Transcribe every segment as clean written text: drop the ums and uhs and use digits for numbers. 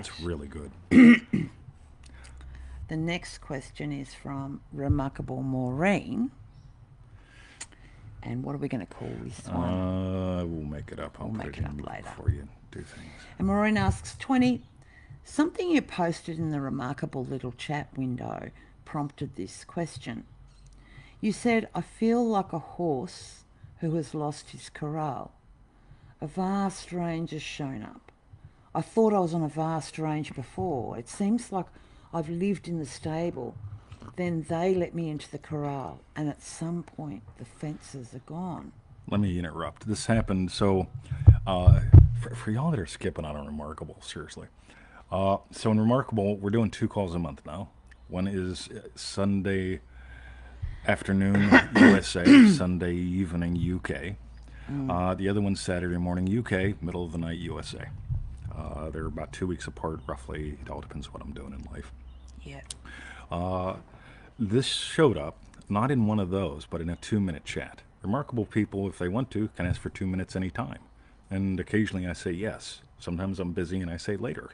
That's really good. The next question is from Remarkable Maureen. And what are we going to call this one? We'll make it up. I'll We'll put make it it up in later. before you do things. And Maureen asks, 20, something you posted in the Remarkable little chat window prompted this question. You said, I feel like a horse who has lost his corral. A vast range has shown up. I thought I was on a vast range before. It seems like I've lived in the stable. Then they let me into the corral, and at some point the fences are gone. Let me interrupt. This happened. So, uh, for y'all that are skipping on a Remarkable, seriously. So in Remarkable, we're doing 2 calls a month now. One is Sunday afternoon USA, Sunday evening UK. The other one's Saturday morning UK, middle of the night USA. They're about 2 weeks apart, roughly. It all depends what I'm doing in life. Yeah. This showed up not in one of those, but in a 2 minute chat. Remarkable people, if they want to, can ask for 2 minutes anytime. And occasionally I say yes. Sometimes I'm busy and I say later.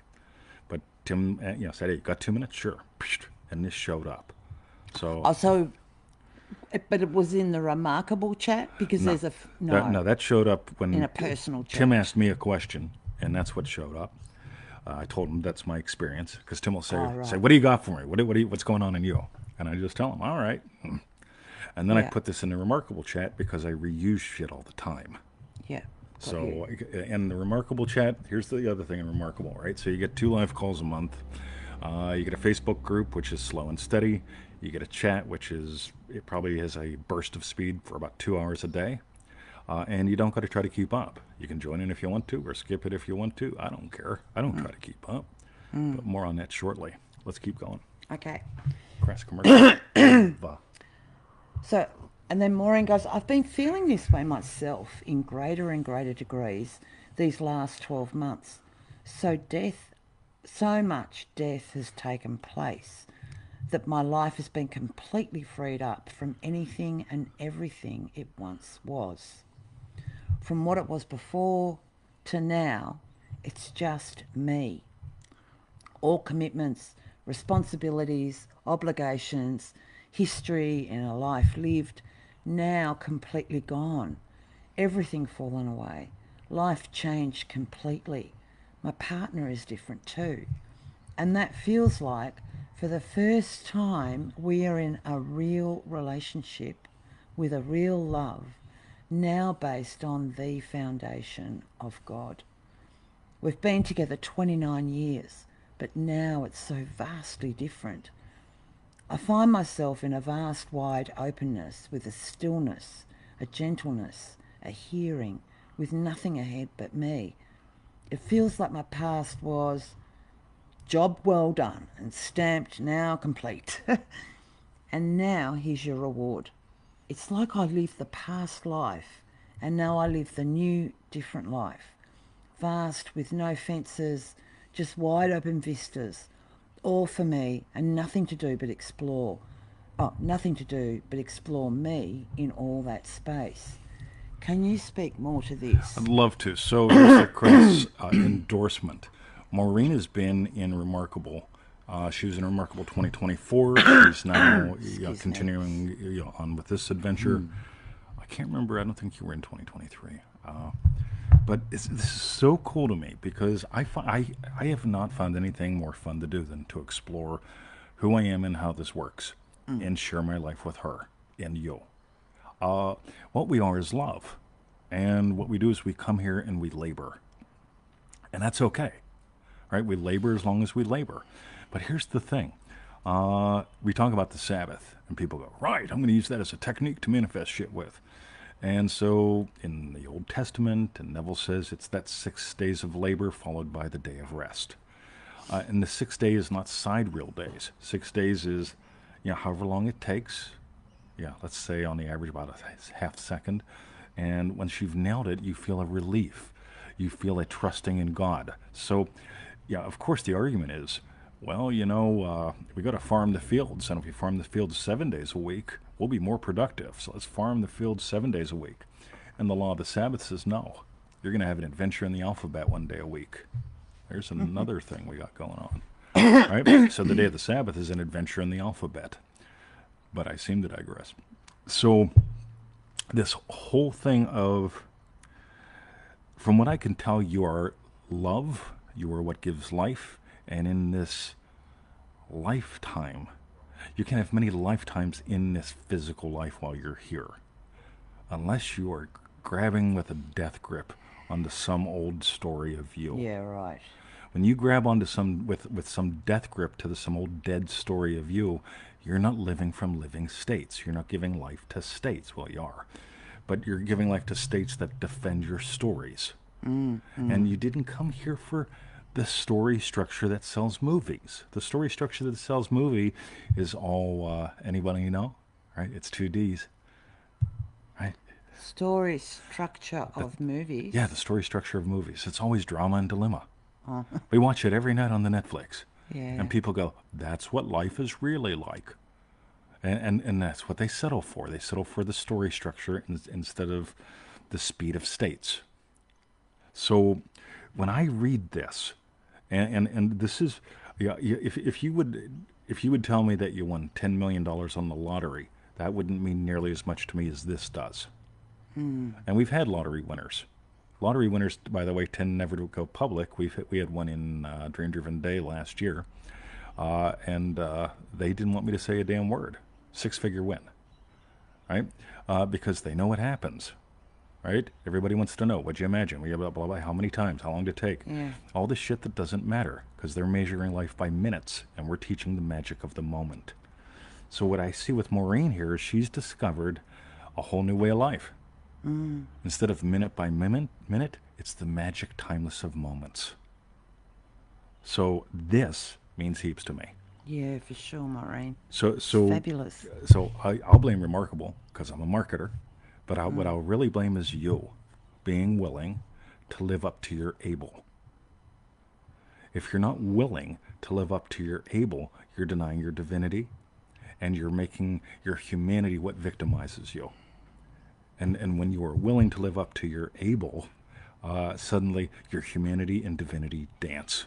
But Tim, said, hey, you got 2 minutes? Sure. And this showed up. So, Also, but it was in the Remarkable chat because no. there's a No, that showed up in when a personal Tim chat. asked me a question, and that's what showed up. I told him that's my experience because Tim will say, Oh, "Say, right. what do you got for me? What's going on in you?" And I just tell him, "All right." And then I Yeah. put this in the Remarkable chat because I reuse shit all the time. Yeah. Got you. So, in the Remarkable chat, here's the other thing in Remarkable, right? So you get 2 live calls a month. You get a Facebook group, which is slow and steady. You get a chat, which is it probably has a burst of speed for about 2 hours a day. And you don't got to try to keep up. You can join in if you want to, or skip it if you want to. I don't care. I don't try to keep up. But more on that shortly. Let's keep going. Okay. Crash commercial. So, and then Maureen goes, I've been feeling this way myself in greater and greater degrees these last 12 months. So much death has taken place that my life has been completely freed up from anything and everything it once was. From what it was before to now, it's just me. All commitments, responsibilities, obligations, history in a life lived, now completely gone. Everything fallen away. Life changed completely. My partner is different too. And that feels like for the first time we are in a real relationship with a real love, now based on the foundation of God. We've been together 29 years, but now it's so vastly different. I find myself in a vast wide openness with a stillness, a gentleness, a hearing, with nothing ahead but me. It feels like my past was job well done and stamped now complete. And now here's your reward. It's like I lived the past life and now I live the new, different life. Vast with no fences, just wide open vistas, all for me and nothing to do but explore. Oh, nothing to do but explore me in all that space. Can you speak more to I'd this? love to. So just a quick endorsement. Maureen has been in Remarkable. She was in Remarkable 2024. She's now Excuse me. continuing on with this adventure. I can't remember. I don't think you were in 2023. But this is so cool to me because I have not found anything more fun to do than to explore who I am and how this works and share my life with her and you. Uh, what we are is love. And what we do is we come here and we labor. And that's okay, right? We labor as long as we labor. But here's the thing we talk about the Sabbath, and people go, right, I'm going to use that as a technique to manifest shit with. And so in the Old Testament, and Neville says it's that 6 days of labor followed by the day of rest. And the 6 day is not sidereal days. 6 days is, however long it takes. Yeah, let's say on the average about a half second. And once you've nailed it, you feel a relief. You feel a trusting in God. So, yeah, of course, the argument is, well, we got to farm the fields. And if we farm the fields 7 days a week, we'll be more productive. So let's farm the fields 7 days a week. And the law of the Sabbath says no. You're going to have an adventure in the alphabet 1 day a week. There's another thing we got going on. Right? So the day of the Sabbath is an adventure in the alphabet. But I seem to digress. So this whole thing of, from what I can tell, you are love, you are what gives life, and in this lifetime, you can have many lifetimes in this physical life while you're here, unless you are grabbing with a death grip onto some old story of you. Yeah, right. When you grab onto some with some death grip to some old dead story of you, you're not living from living states. You're not giving life to states. Well, you are, but you're giving life to states that defend your stories. And you didn't come here for the story structure that sells movies. The story structure that sells movie is all anybody you know, right? It's 2Ds, right? Story structure of movies. Yeah, the story structure of movies. It's always drama and dilemma. We watch it every night on the Netflix. Yeah. And people go, that's what life is really like. And that's what they settle for. They settle for the story structure instead of the speed of states. So when I read this, and this is, yeah, if you would tell me that you won $10 million on the lottery, that wouldn't mean nearly as much to me as this does. And we've had lottery winners. Lottery winners, by the way, tend never to go public. We had one in Dream Driven Day last year, and they didn't want me to say a damn word. 6-figure win, right? Because they know what happens, right? Everybody wants to know. What'd you imagine? We blah, blah, blah, how many times? How long did it take? Yeah. All this shit that doesn't matter because they're measuring life by minutes, and we're teaching the magic of the moment. So what I see with Maureen here is she's discovered a whole new way of life. Instead of minute by minute, it's the magic timeless of moments. So this means heaps to me. Yeah, for sure, Maureen. So Fabulous. So I'll blame Remarkable because I'm a marketer, but what I'll really blame is you being willing to live up to your able. If you're not willing to live up to your able, you're denying your divinity, and you're making your humanity what victimizes you. And when you are willing to live up to your able, suddenly your humanity and divinity dance.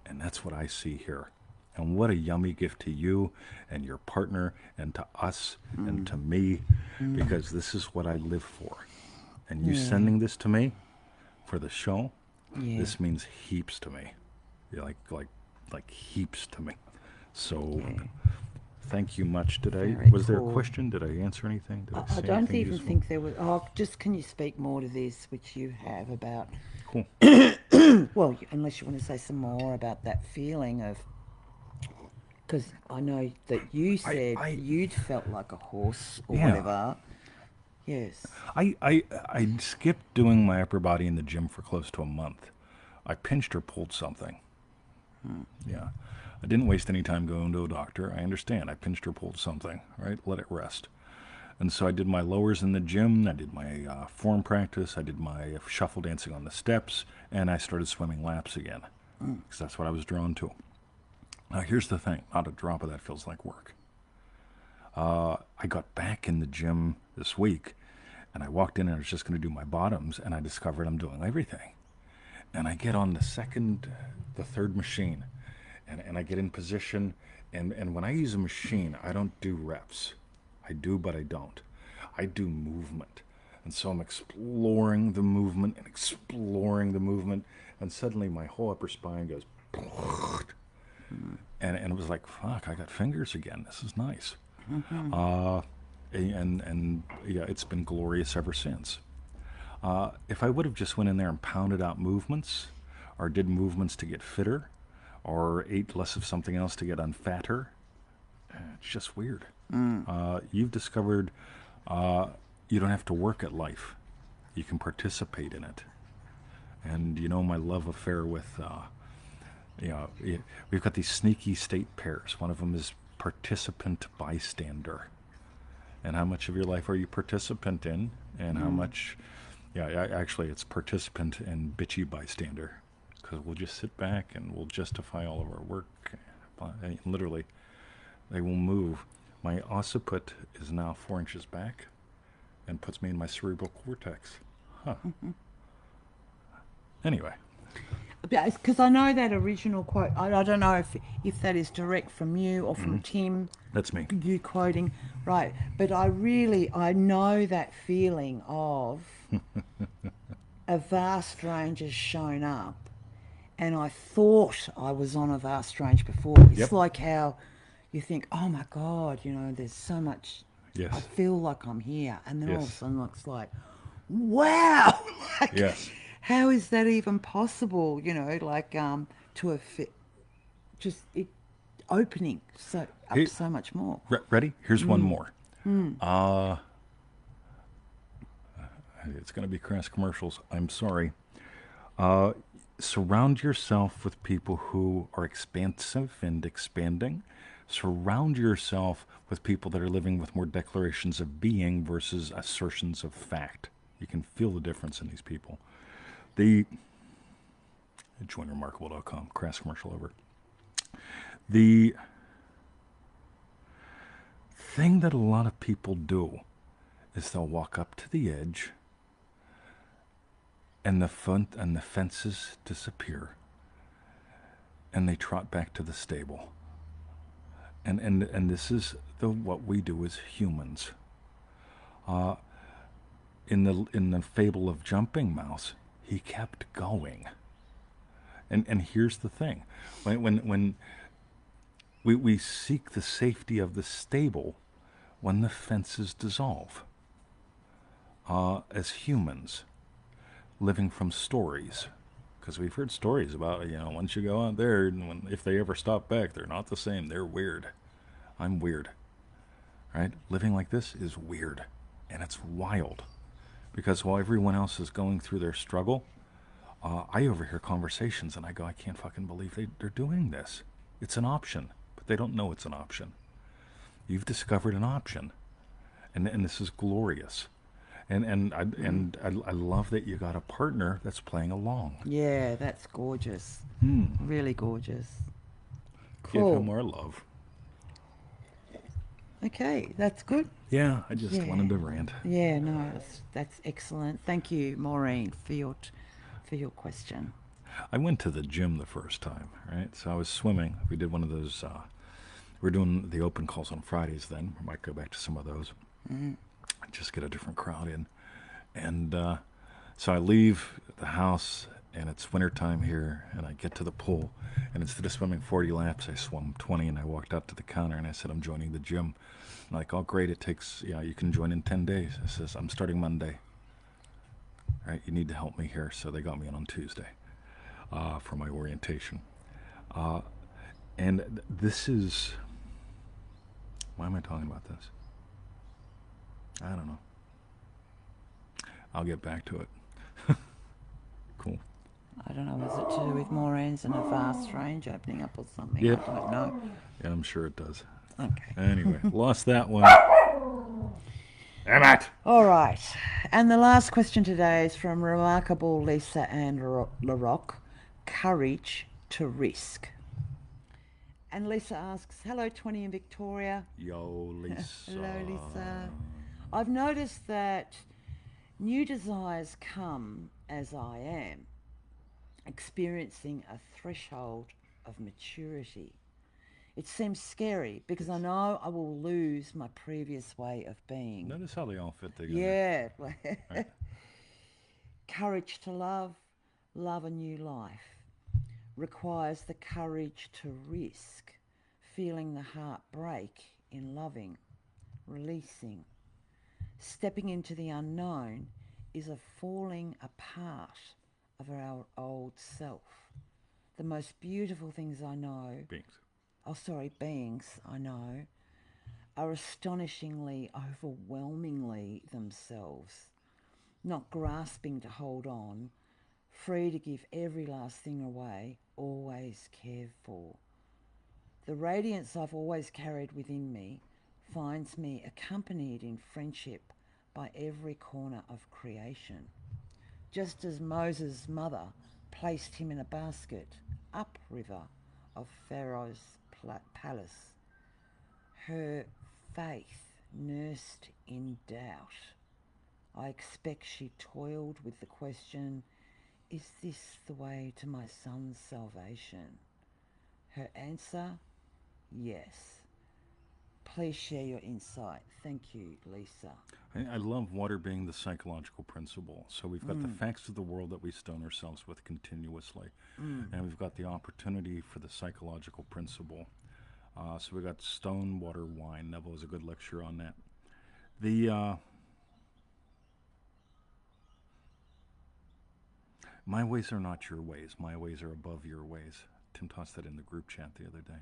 And that's what I see here. And what a yummy gift to you and your partner and to us and to me, because this is what I live for. And you sending this to me for the show, this means heaps to me. Yeah, like heaps to me. So thank you much. Was there a question? Did I answer anything? Did I say don't anything even useful? think there was. Oh, just can you speak more to this, which you have about? Cool. Well, unless you want to say some more about that feeling of. Because I know that you said you'd felt like a horse or Yeah. whatever. Yes. I skipped doing my upper body in the gym for close to a month. I pinched or pulled something. Yeah. I didn't waste any time going to a doctor. I understand. I pinched or pulled something, right? Let it rest. And so I did my lowers in the gym. I did my form practice. I did my shuffle dancing on the steps. And I started swimming laps again. Because that's what I was drawn to. Now, here's the thing. Not a drop of that feels like work. I got back in the gym this week. And I walked in and I was just going to do my bottoms. And I discovered I'm doing everything. And I get on the third machine. And I get in position, and when I use a machine, I don't do reps. I do, but I don't. I do movement. And so I'm exploring the movement, and suddenly my whole upper spine goes, and it was like, fuck, I got fingers again. This is nice. And yeah, it's been glorious ever since. If I would have just went in there and pounded out movements, or did movements to get fitter, or ate less of something else to get unfatter, it's just weird. You've discovered you don't have to work at life. You can participate in it. And you know my love affair with, we've got these sneaky state pairs. One of them is participant bystander. And how much of your life are you participant in? And how much, actually it's participant and bitchy bystander. Because we'll just sit back and we'll justify all of our work. And literally, they will move. My occiput is now 4 inches back and puts me in my cerebral cortex. Huh. Anyway. because I know that original quote. I don't know if that is direct from you or from Tim. That's me. You quoting, right? But I know that feeling of a vast range has shown up, and I thought I was on a vast range before. It's Yep. like how you think, oh my God, there's so much. I Yes. feel like I'm here, and then all of a Yes. sudden it's like, wow, like Yes. how is that even possible? To have just it opening so up Hey, so much more. ready? Here's one more. Uh, it's going to be crass commercials. I'm sorry. Uh, Surround yourself with people who are expansive and expanding. Surround yourself with people that are living with more declarations of being versus assertions of fact. You can feel the difference in these people. The joinremarkable.com, crass commercial over. The thing that a lot of people do is they'll walk up to the edge and the fences disappear and they trot back to the stable. And this is what we do as humans. Uh, in the fable of Jumping Mouse, he kept going. And here's the thing: when we seek the safety of the stable, when the fences dissolve, as humans living from stories, because we've heard stories about once you go out there, and if they ever stop back, they're not the same. They're weird. I'm weird, right? Living like this is weird, and it's wild, because while everyone else is going through their struggle, I overhear conversations and I go, I can't fucking believe they're doing this. It's an option, but they don't know it's an option. You've discovered an option, and this is glorious. And I love that you got a partner that's playing along. Yeah, that's gorgeous. Really gorgeous. Give him Cool. our love. Okay, that's good. Yeah, I just Yeah. wanted to rant. Yeah, no, that's excellent. Thank you, Maureen, for your question. I went to the gym the first time, right? So I was swimming. We did one of those. We're doing the open calls on Fridays. Then we might go back to some of those. Just get a different crowd in, and so I leave the house, and it's wintertime here, and I get to the pool, and instead of swimming 40 laps, I swam 20, and I walked out to the counter, and I said, I'm joining the gym. And like, oh, great, it takes, you can join in 10 days. I says, I'm starting Monday. All right, you need to help me here. So they got me in on Tuesday for my orientation. Uh, and this is, why am I talking about this? I don't know. I'll get back to it. Cool. I don't know, was it to do with Maureen's and a vast range opening up or something? Yep. I don't know. Yeah, I'm sure it does. Okay. Anyway, lost that one. Damn it! All right. And the last question today is from Remarkable Lisa and LaRock. Courage to risk. And Lisa asks, hello, 20 in Victoria. Yo, Lisa. Hello, Lisa. I've noticed that new desires come as I am, experiencing a threshold of maturity. It seems scary because I know I will lose my previous way of being. Notice how they all fit together. Yeah. Right. Courage to love a new life, requires the courage to risk feeling the heart break in loving, releasing. Stepping into the unknown is a falling apart of our old self. The most beautiful things I know, beings I know, are astonishingly, overwhelmingly themselves, not grasping to hold on, free to give every last thing away, always cared for. The radiance I've always carried within me finds me accompanied in friendship by every corner of creation. Just as Moses' mother placed him in a basket upriver of Pharaoh's palace, her faith nursed in doubt. I expect she toiled with the question, is this the way to my son's salvation? Her answer, yes. Please share your insight. Thank you, Lisa. I love water being the psychological principle. So we've got the facts of the world that we stone ourselves with continuously, and we've got the opportunity for the psychological principle. So we got stone, water, wine. Neville was a good lecture on that. The my ways are not your ways. My ways are above your ways. Tim tossed that in the group chat the other day.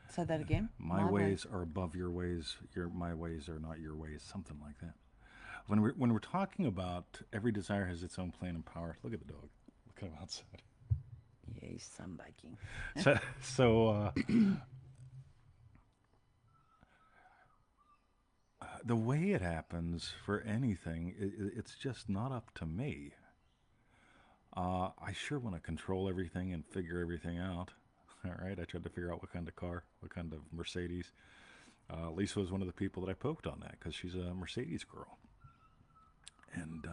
Say that again. My ways are above your ways. My ways are not your ways. Something like that. When we're talking about every desire has its own plan and power. Look at the dog. Look at him outside. Yeah, he's sunbaking. So the way it happens for anything, it's just not up to me. I sure want to control everything and figure everything out. All right, I tried to figure out what kind of car, what kind of Mercedes. Lisa was one of the people that I poked on that because she's a Mercedes girl. And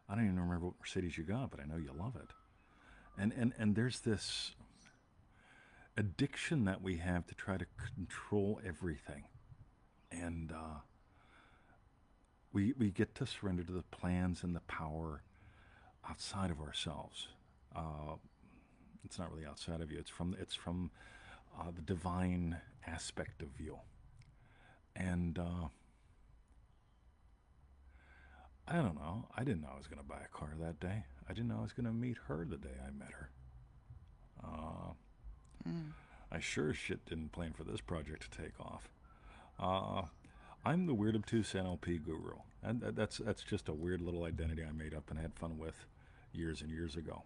I don't even remember what Mercedes you got, but I know you love it. And there's this addiction that we have to try to control everything. And we get to surrender to the plans and the power outside of ourselves. It's not really outside of you. It's from the divine aspect of you. And I don't know. I didn't know I was going to buy a car that day. I didn't know I was going to meet her the day I met her. I sure as shit didn't plan for this project to take off. I'm the weird obtuse NLP guru, and that's just a weird little identity I made up and had fun with years and years ago.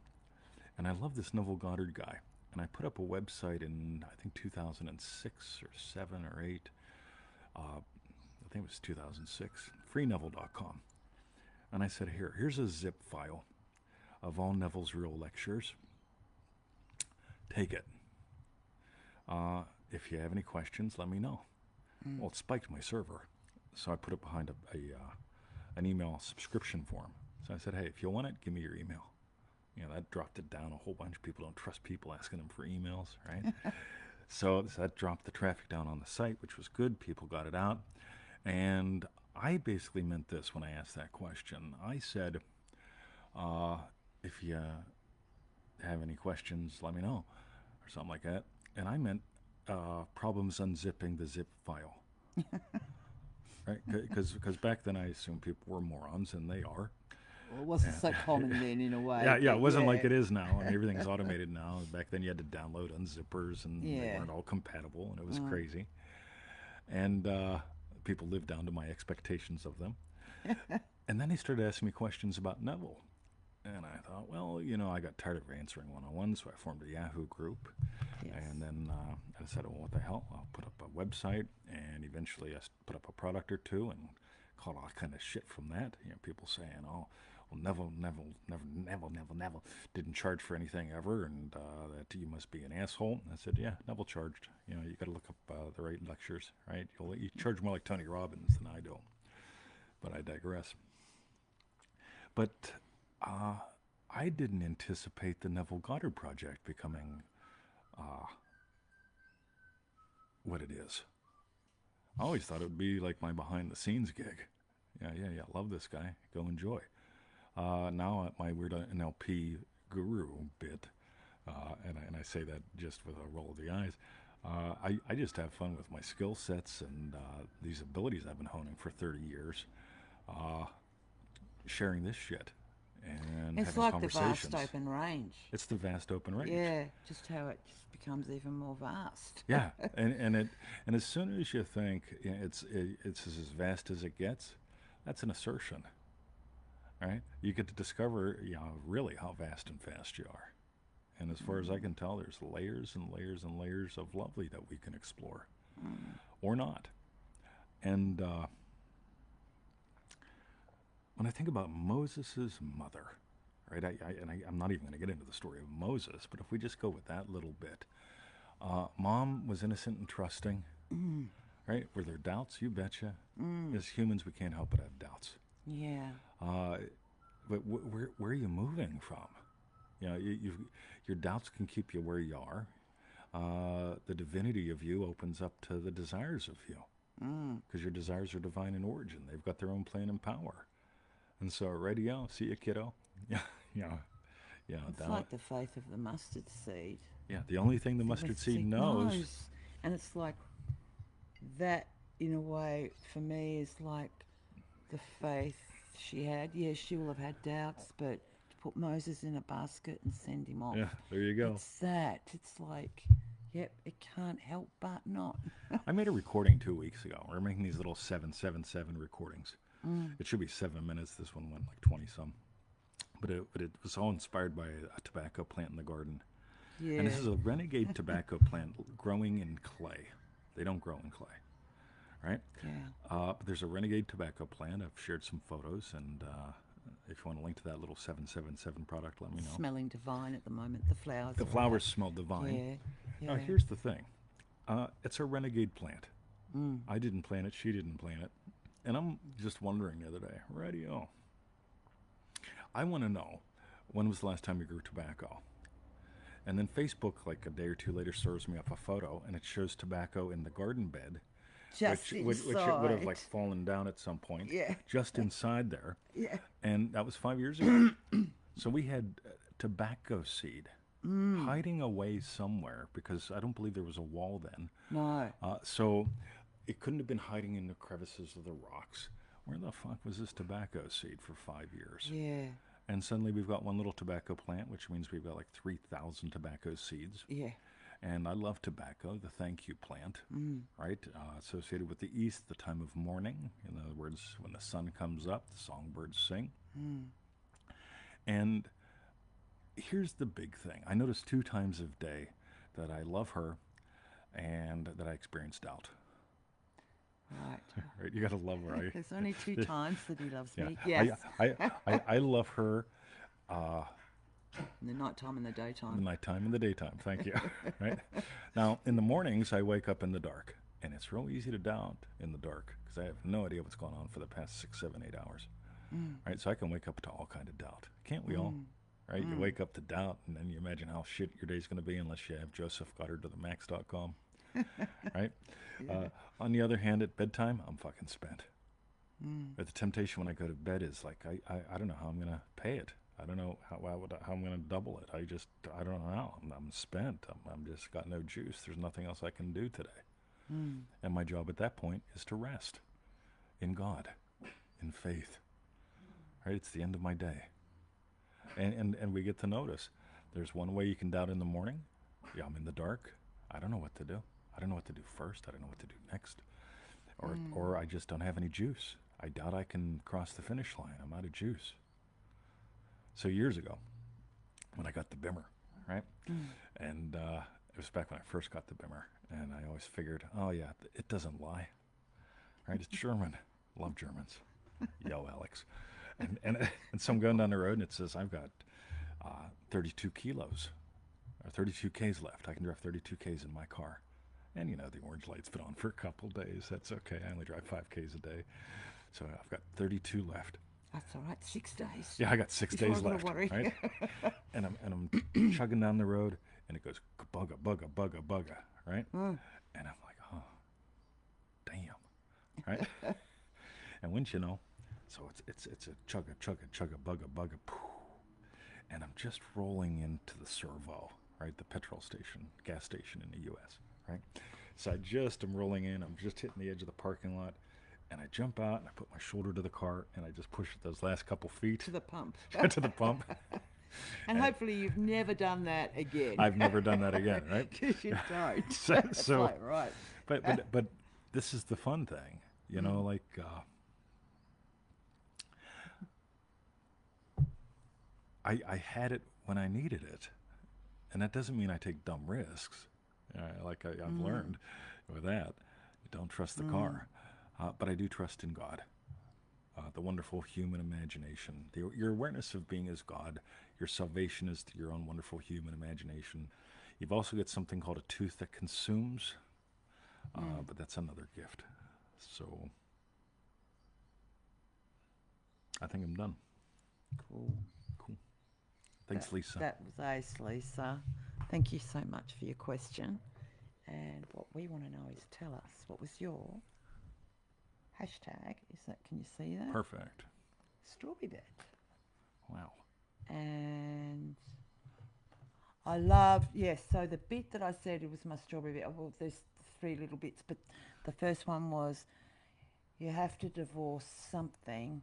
And I love this Neville Goddard guy. And I put up a website in I think 2006 or 7 or 8. I think it was 2006. Freeneville.com. And I said, here's a zip file of all Neville's real lectures. Take it. If you have any questions, let me know. Well, it spiked my server, so I put it behind an email subscription form. So I said, hey, if you want it, give me your email. That dropped it down a whole bunch. People don't trust people asking them for emails, right? So that dropped the traffic down on the site, which was good. People got it out. And I basically meant this when I asked that question. I said, if you have any questions, let me know, or something like that. And I meant problems unzipping the zip file. Right? Because back then I assumed people were morons, and they are. Well, it wasn't so common then, in a way. Yeah, it wasn't like it is now. I mean, everything's automated now. Back then you had to download unzippers, and they weren't all compatible, and it was crazy. And people lived down to my expectations of them. And then he started asking me questions about Neville. And I thought, well, I got tired of answering one-on-one, so I formed a Yahoo group. Yes. And then I said, well, what the hell? I'll put up a website, and eventually I put up a product or two and caught all kind of shit from that. People saying, oh, well, Neville didn't charge for anything ever, and that you must be an asshole. And I said, yeah, Neville charged. You got to look up the right lectures, right? You charge more like Tony Robbins than I do. But I digress. But I didn't anticipate the Neville Goddard project becoming what it is. I always thought it would be like my behind-the-scenes gig. Yeah, love this guy. Go enjoy. Now at my weird NLP guru bit, and I say that just with a roll of the eyes, I just have fun with my skill sets and these abilities I've been honing for 30 years, sharing this shit and it's having like conversations. The vast open range. It's the vast open range. Yeah, just how it just becomes even more vast. Yeah, and as soon as you think it's as vast as it gets, that's an assertion, right? You get to discover, really how vast and fast you are. And as far as I can tell, there's layers and layers and layers of lovely that we can explore, or not. And when I think about Moses' mother, right? I'm not even going to get into the story of Moses, but if we just go with that little bit, mom was innocent and trusting, right? Were there doubts? You betcha. As humans, we can't help but have doubts. Yeah. But where are you moving from? You know, your doubts can keep you where you are. The divinity of you opens up to the desires of you, because your desires are divine in origin. They've got their own plan and power. And so, radio, see you, kiddo. Yeah, yeah, yeah. It's like the faith of the mustard seed. Yeah, the only thing the mustard seed knows. And it's like that, in a way, for me, is like the faith she had. Yes, she will have had doubts, but to put Moses in a basket and send him off. Yeah, there you go. It's that. It's like, yep, it can't help but not. I made a recording 2 weeks ago. We're making these little 777 recordings. It should be 7 minutes. This one went like 20 some. But it was all inspired by a tobacco plant in the garden. Yeah. And this is a renegade tobacco plant growing in clay. They don't grow in clay, right? Yeah. But there's a renegade tobacco plant. I've shared some photos, and if you want to link to that little 777 product, let me know. Smelling divine at the moment. The flowers. The flowers smell divine. Yeah. Now, here's the thing. It's a renegade plant. I didn't plant it. She didn't plant it. And I'm just wondering the other day, radio, I want to know, when was the last time you grew tobacco? And then Facebook, like a day or two later, serves me up a photo, and it shows tobacco in the garden bed, Just which it would have like fallen down at some point, Yeah. just inside there. Yeah. And that was 5 years ago. So we had tobacco seed hiding away somewhere, because I don't believe there was a wall then. No. So it couldn't have been hiding in the crevices of the rocks. Where the fuck was this tobacco seed for 5 years? Yeah. And suddenly we've got one little tobacco plant, which means we've got like 3,000 tobacco seeds. Yeah. And I love tobacco, the thank you plant, right? Associated with the east, the time of morning. In other words, when the sun comes up, the songbirds sing. And here's the big thing. I notice 2 times a day that I love her and that I experience doubt. Right. Right? You got to love her, right? There's only 2 times that he loves me. Yeah. Yes. I love her In the nighttime and the the daytime. nighttime and the daytime. Thank you. Right? Now, in the mornings, I wake up in the dark. And it's real easy to doubt in the dark, because I have no idea what's going on for the past 6, 7, 8 hours. Right? So I can wake up to all kind of doubt. Can't we all? Right? You wake up to doubt, and then you imagine how shit your day's going to be unless you have Joseph Goddard to the max.com. Right? On the other hand, at bedtime, I'm fucking spent. But the temptation when I go to bed is like, I don't know how I'm going to pay it. I don't know how I'm going to double it. I don't know how. I'm spent. I'm just got no juice. There's nothing else I can do today. And my job at that point is to rest in God, in faith. Right? It's the end of my day. And we get to notice there's one way you can doubt in the morning. Yeah, I'm in the dark. I don't know what to do. I don't know what to do first. I don't know what to do next. Or I just don't have any juice. I doubt I can cross the finish line. I'm out of juice. So years ago, when I got the Bimmer, right? And it was back when I first got the Bimmer. And I always figured, oh yeah, it doesn't lie. Right? It's German. Love Germans. Yo, Alex. And so I'm going down the road, and it says I've got 32 kilos. Or 32 Ks left. I can drive 32 Ks in my car. And, you know, the orange light's been on for a couple days. That's okay. I only drive 5 Ks a day. So I've got 32 left. That's all right. 6 days. Yeah, I got 6 Before days I'm gonna left. worry. Right? And I'm chugging down the road, and it goes bugga, bugga, bugga, bugga, right? And I'm like, oh, damn. Right? And wouldn't you know, so it's a chugga, chugga, chugga, bugga, bugga, poof. And I'm just rolling into the servo, right? The petrol station, gas station in the U.S., right? So I just am rolling in. I'm just hitting the edge of the parking lot. And I jump out, and I put my shoulder to the car, and I just push it those last couple feet. To the pump. To the pump. And hopefully you've never done that again. I've never done that again, right? Because you don't. So Like, right. But this is the fun thing, you know, like... I had it when I needed it. And that doesn't mean I take dumb risks. Like I've learned with that. Don't trust the car. But I do trust in God. The wonderful human imagination. Your awareness of being as God. Your salvation is through your own wonderful human imagination. You've also got something called a tooth that consumes. But that's another gift. So I think I'm done. Cool. Cool. Thanks, Lisa. That was Ace, Lisa. Thank you so much for your question. And what we want to know is tell us, what was your hashtag? Is that, can you see that? Perfect. Strawberry bed. Wow. And I love, yes, so the bit that I said it was my strawberry bit, well, there's three little bits, but the first one was you have to divorce something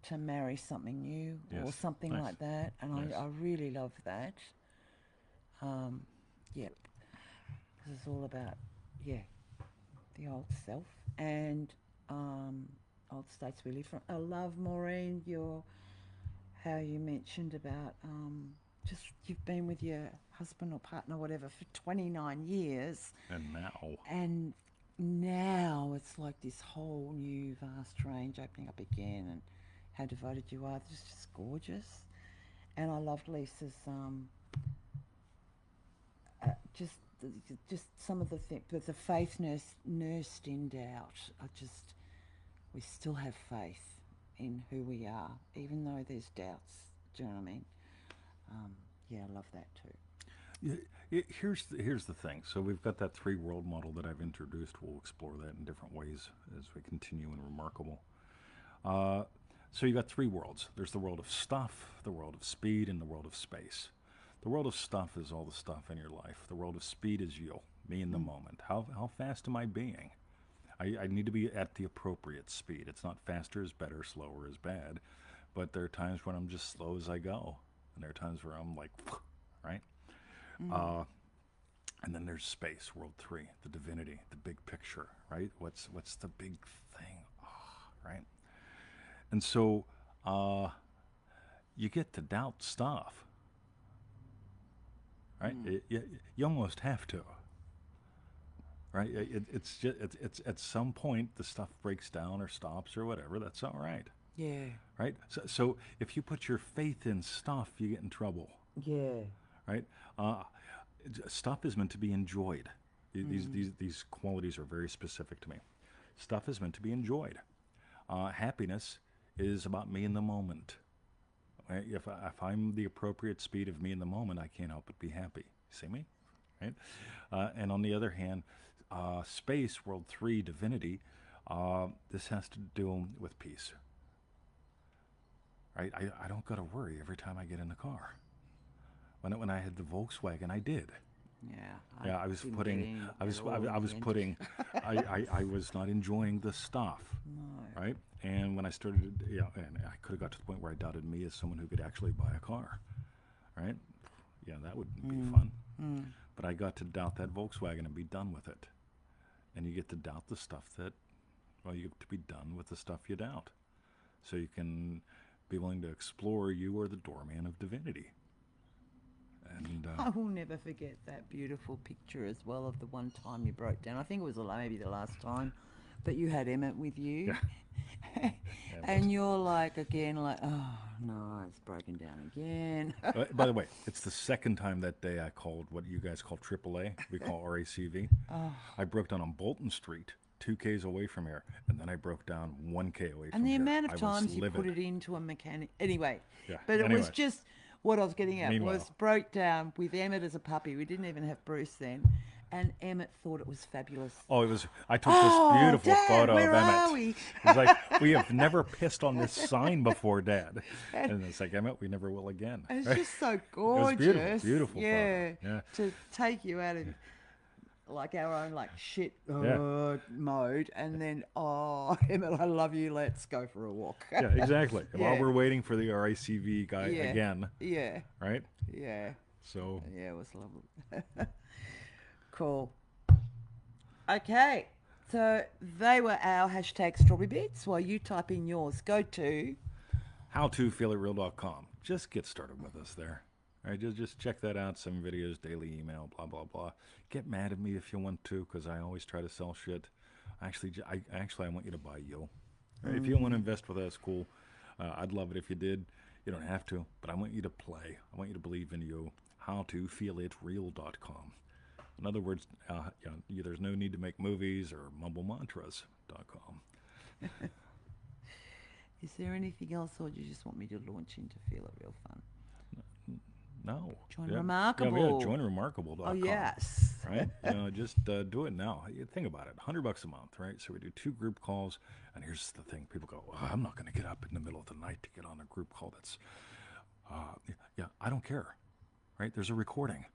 to marry something new or Yes. something Nice. like that. And Nice. I really love that. Yep. Because it's all about, yeah, the old self and old states we live from. I love, Maureen, your how you mentioned about just you've been with your husband or partner, whatever, for 29 years. And now. And now it's like this whole new vast range opening up again, and how devoted you are. It's just gorgeous. And I loved Lisa's just some of the things, but the faith nursed in doubt. We still have faith in who we are, even though there's doubts. Do you know what I mean? Yeah, I love that too. Here's the thing. So we've got that three world model that I've introduced. We'll explore that in different ways as we continue in Remarkable. So you got three worlds. There's the world of stuff, the world of speed, and the world of space. The world of stuff is all the stuff in your life. The world of speed is you, me in the moment. How fast am I being? I need to be at the appropriate speed. It's not faster is better, slower is bad. But there are times when I'm just slow as I go. And there are times where I'm like, right? And then there's space, world three, the divinity, the big picture, right? What's the big thing, right? And so you get to doubt stuff, right? You almost have to, right? It's just it's at some point the stuff breaks down or stops or whatever. That's all right, Yeah. right? So if you put your faith in stuff, you get in trouble. Yeah. Right? Stuff is meant to be enjoyed. These qualities are very specific to me. Stuff is meant to be enjoyed. Happiness is about me in the moment. Right? If I'm the appropriate speed of me in the moment, I can't help but be happy. See me? Right? And on the other hand, space, world three, divinity, this has to do with peace. Right? I don't got to worry every time I get in the car. When I had the Volkswagen, I did. Yeah. I was not enjoying the stuff. No. Right? And when I started, and I could have got to the point where I doubted me as someone who could actually buy a car. Right? Yeah, that would be fun. But I got to doubt that Volkswagen and be done with it. And you get to doubt the stuff that, well, you get to be done with the stuff you doubt. So you can be willing to explore you are the doorman of divinity. And I will never forget that beautiful picture as well of the one time you broke down. I think it was maybe the last time, but you had Emmett with you. Yeah. And you're like, again, like, oh, no, it's broken down again. By the way, it's the second time that day I called what you guys call AAA. We call RACV. I broke down on Bolton Street, 2Ks away from here, and then I broke down 1K away from here. And the amount of I was times you livid. put it into a mechanic. Anyway, Yeah, but it was anyway. just what I was getting at Meanwhile. was broke down with Emmett as a puppy. We didn't even have Bruce then. And Emmett thought it was fabulous. Oh, I took this beautiful Dad, photo where of Emmett. are we? It's like, we have never pissed on this sign before, Dad. And it's like, Emmett, we never will again. It's just so gorgeous. beautiful, beautiful yeah, photo. Yeah. to take you out of like our own like shit Yeah. mode, and then Emmett, I love you. Let's go for a walk. Yeah, exactly. Yeah. While we're waiting for the RACV guy Yeah. again, Yeah, right? yeah, So, yeah. It was lovely. Cool. Okay, so they were our hashtag strawberry bits. While you type in yours, go to howtofeelitreal.com. Just get started with us there. All right, just check that out. Some videos, daily email, blah, blah, blah. Get mad at me if you want to, because I always try to sell shit. Actually, I want you to buy you. Right? If you want to invest with us, cool. I'd love it if you did. You don't have to, but I want you to play. I want you to believe in you. howtofeelitreal.com. In other words, there's no need to make movies or mumble mantras.com. Is there anything else, or do you just want me to launch into Feel It Real Fun? No. Join Yeah. Yeah. Remarkable. Oh, Joinremarkable.com. yes. Right? Just do it now. You think about it. $100 a month, right? So we do 2 group calls. And here's the thing: people go, well, "I'm not going to get up in the middle of the night to get on a group call." That's, yeah. I don't care, right? There's a recording,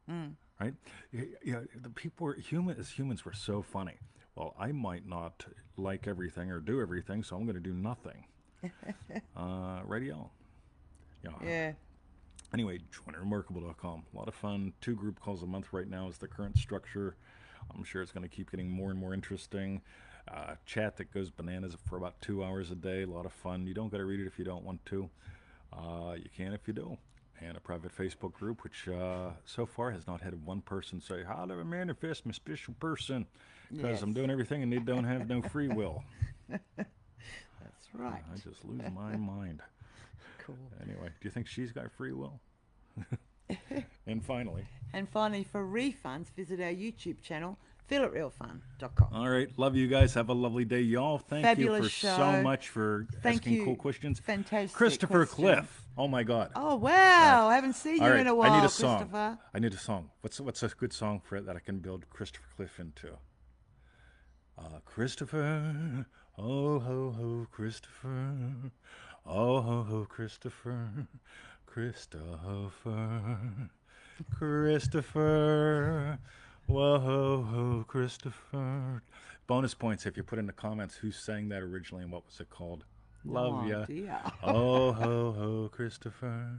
right? Yeah. The people are human. As humans, we're so funny. Well, I might not like everything or do everything, so I'm going to do nothing. Radio. Yeah. Yeah. Anyway, joinremarkable.com. A lot of fun. 2 group calls a month right now is the current structure. I'm sure it's going to keep getting more and more interesting. Chat that goes bananas for about 2 hours a day. A lot of fun. You don't got to read it if you don't want to. You can if you do. And a private Facebook group, which so far has not had one person say, "How do I manifest my special person?" Because Yes. I'm doing everything and they don't have no free will. That's right. I just lose my mind. Cool. Anyway, do you think she's got free will? And finally, And finally, for refunds, visit our YouTube channel, feelitrealfun.com. all right, love you guys. Have a lovely day, y'all. Thank Fabulous you for show. so much for Thank asking you. cool questions. Fantastic Christopher question. Cliff. Oh my God. Oh, wow. I haven't seen All you right, in a while, I need a song. Christopher. I need a song. What's a good song for it that I can build Christopher Cliff into? Christopher, oh ho ho, Christopher, oh ho ho, Christopher, Christopher, whoa ho ho, Christopher. Bonus points if you put in the comments who sang that originally and what was it called. Love No ya. idea. Oh ho ho, Christopher.